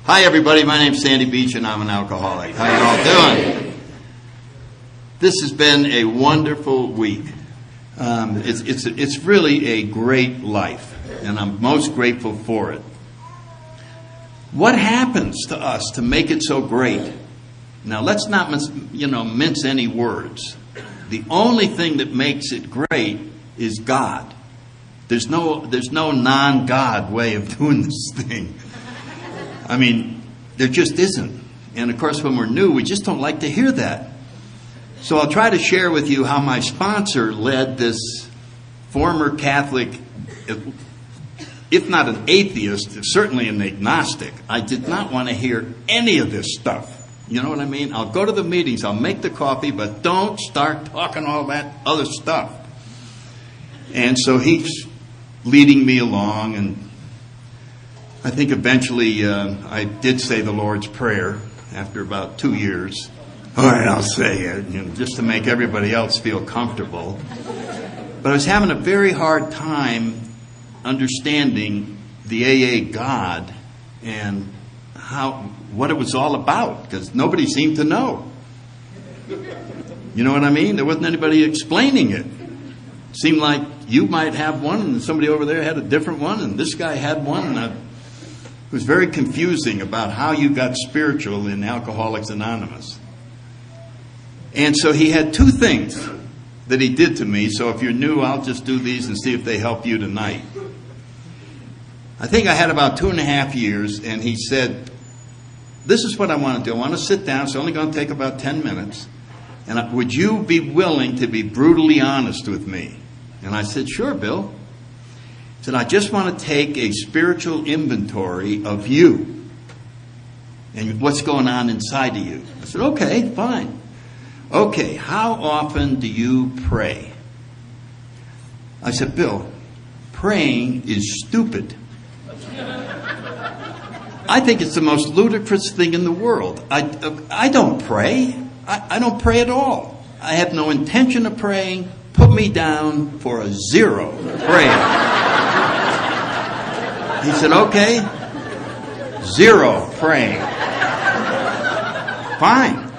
Hi everybody, my name's Sandy Beach and I'm an alcoholic. How you all doing? This has been a wonderful week. It's really a great life and I'm most grateful for it. What happens to us to make it so great? Now let's not mince any words. The only thing that makes it great is God. There's no non-God way of doing this thing. I mean, there just isn't. And of course, when we're new, we just don't like to hear that. So I'll try to share with you how my sponsor led this former Catholic, if not an atheist, certainly an agnostic. I did not want to hear any of this stuff. You know what I mean? I'll go to the meetings, I'll make the coffee, but don't start talking all that other stuff. And so he's leading me along, and I think eventually I did say the Lord's Prayer after about 2 years. All right, I'll say it, just to make everybody else feel comfortable. But I was having a very hard time understanding the AA God and what it was all about, because nobody seemed to know. You know what I mean? There wasn't anybody explaining it. It seemed like you might have one, and somebody over there had a different one, and this guy had one, and it was very confusing about how you got spiritual in Alcoholics Anonymous. And so he had two things that he did to me. So if you're new, I'll just do these and see if they help you tonight. I think I had about 2.5 years, and he said, this is what I want to do. I want to sit down. It's only going to take about 10 minutes. And would you be willing to be brutally honest with me? And I said, sure, Bill. He said, I just want to take a spiritual inventory of you and what's going on inside of you. I said, okay, fine. Okay, how often do you pray? I said, Bill, praying is stupid. I think it's the most ludicrous thing in the world. I don't pray. I don't pray at all. I have no intention of praying. Put me down for a 0 praying. He said, okay, 0 praying. Fine.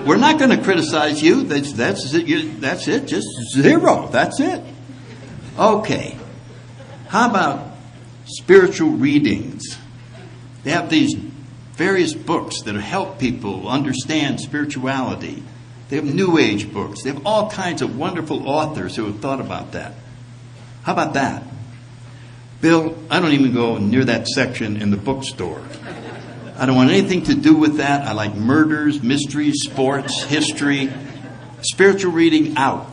We're not going to criticize you. That's it. Just 0. That's it. Okay. How about spiritual readings? They have these various books that help people understand spirituality. They have New Age books. They have all kinds of wonderful authors who have thought about that. How about that? Bill, I don't even go near that section in the bookstore. I don't want anything to do with that. I like murders, mysteries, sports, history. Spiritual reading, out.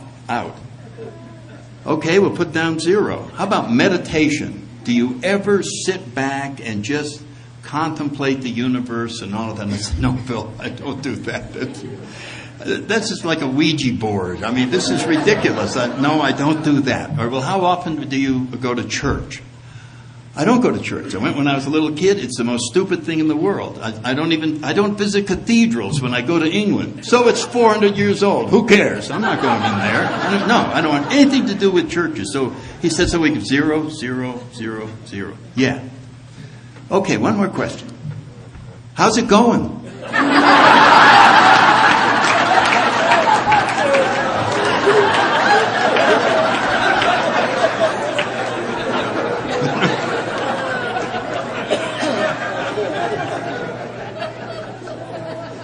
Okay, we'll put down 0. How about meditation? Do you ever sit back and just contemplate the universe and all of that? And I said, no, Bill, I don't do that. That's just like a Ouija board. I mean, this is ridiculous. No, I don't do that. Or, well, how often do you go to church? I don't go to church. I went when I was a little kid. It's the most stupid thing in the world. I don't visit cathedrals when I go to England. So it's 400 years old. Who cares? I'm not going in there. I don't want anything to do with churches. So he said, so we can 0, 0, 0, 0. Yeah. Okay, one more question. How's it going?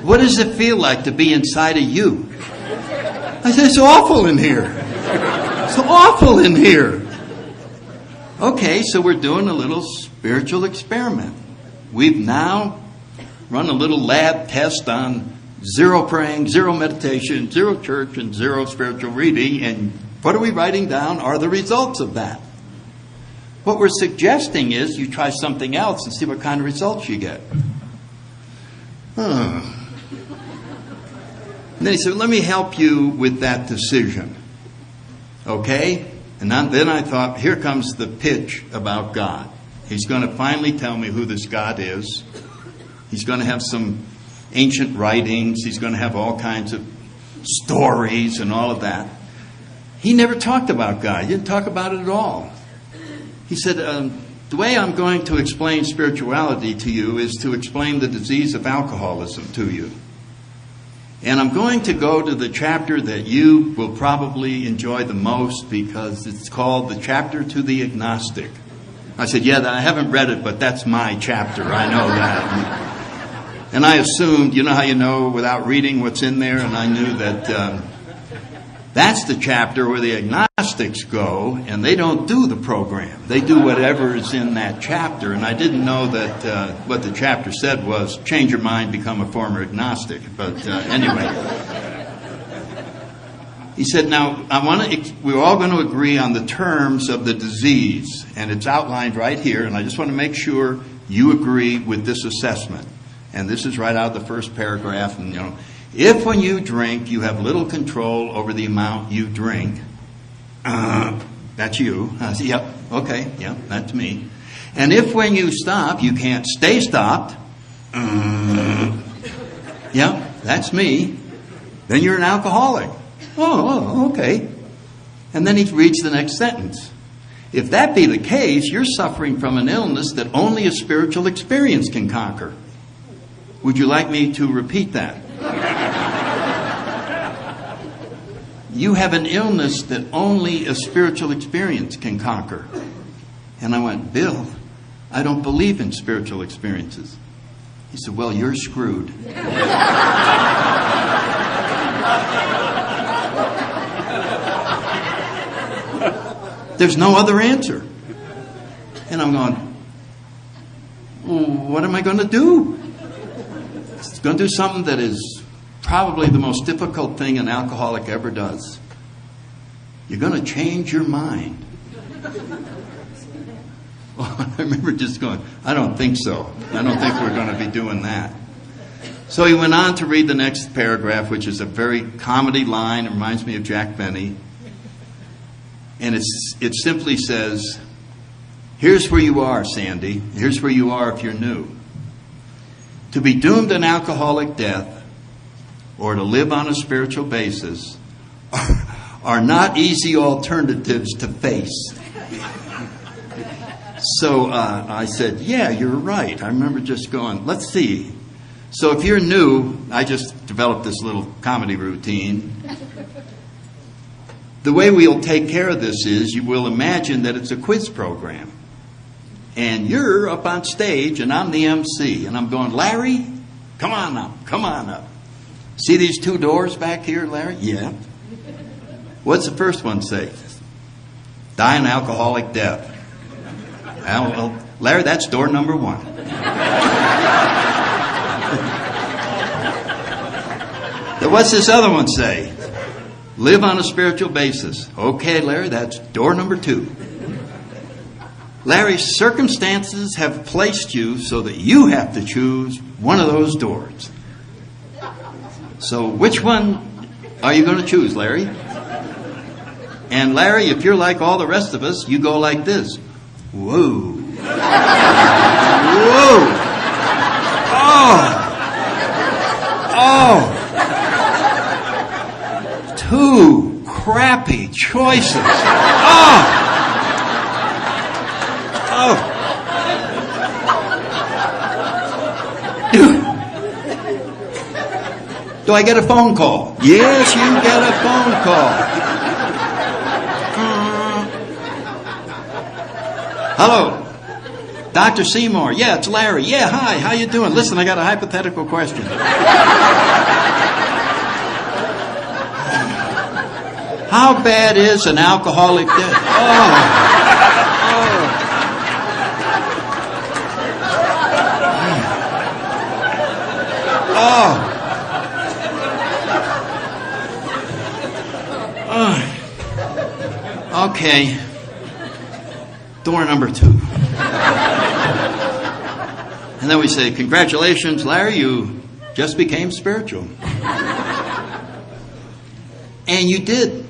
What does it feel like to be inside of you? I said, it's awful in here. It's awful in here. Okay, so we're doing a little spiritual experiment. We've now run a little lab test on 0 praying, 0 meditation, 0 church, and 0 spiritual reading. And what are we writing down are the results of that. What we're suggesting is you try something else and see what kind of results you get. And then he said, let me help you with that decision. Okay? And then I thought, here comes the pitch about God. He's going to finally tell me who this God is. He's going to have some ancient writings. He's going to have all kinds of stories and all of that. He never talked about God. He didn't talk about it at all. He said, The way I'm going to explain spirituality to you is to explain the disease of alcoholism to you. And I'm going to go to the chapter that you will probably enjoy the most because it's called the chapter to the agnostic. I said, yeah, I haven't read it, but that's my chapter. I know that. And I assumed, you know how you know without reading what's in there? And I knew that that's the chapter where the agnostics go, and they don't do the program. They do whatever is in that chapter. And I didn't know that what the chapter said was, change your mind, become a former agnostic. But anyway, he said, now, we're all going to agree on the terms of the disease. And it's outlined right here, and I just want to make sure you agree with this assessment. And this is right out of the first paragraph, and if when you drink, you have little control over the amount you drink, that's you. Yep, okay, yeah, that's me. And if when you stop, you can't stay stopped, yeah, that's me, then you're an alcoholic. Oh, okay. And then he reads the next sentence. If that be the case, you're suffering from an illness that only a spiritual experience can conquer. Would you like me to repeat that? You have an illness that only a spiritual experience can conquer. And I went, Bill, I don't believe in spiritual experiences. He said, well, you're screwed. There's no other answer. And I'm going, well, what am I going to do? It's going to do something that is probably the most difficult thing an alcoholic ever does. You're going to change your mind. Well, I remember just going, I don't think so. I don't think we're going to be doing that. So he went on to read the next paragraph, which is a very comedy line. It reminds me of Jack Benny. And it simply says, here's where you are, Sandy. Here's where you are if you're new. To be doomed an alcoholic death or to live on a spiritual basis are not easy alternatives to face. So I said, yeah, you're right. I remember just going, let's see. So if you're new, I just developed this little comedy routine. The way we'll take care of this is you will imagine that it's a quiz program. And you're up on stage and I'm the MC. And I'm going, Larry, come on up, come on up. See these two doors back here, Larry? Yeah. What's the first one say? Die an alcoholic death. Well, Larry, that's door number 1. What's this other one say? Live on a spiritual basis. Okay, Larry, that's door number 2. Larry, circumstances have placed you so that you have to choose one of those doors. So which one are you going to choose, Larry? And Larry, if you're like all the rest of us, you go like this. Whoa. Whoa. Oh. Oh. 2 crappy choices. Oh. Oh. Do I get a phone call? Yes, you get a phone call. Hello, Dr. Seymour. Yeah, it's Larry. Yeah, hi, how you doing? Listen, I got a hypothetical question. How bad is an alcoholic death? Okay. Door number 2. And then we say, congratulations, Larry, you just became spiritual. And you did.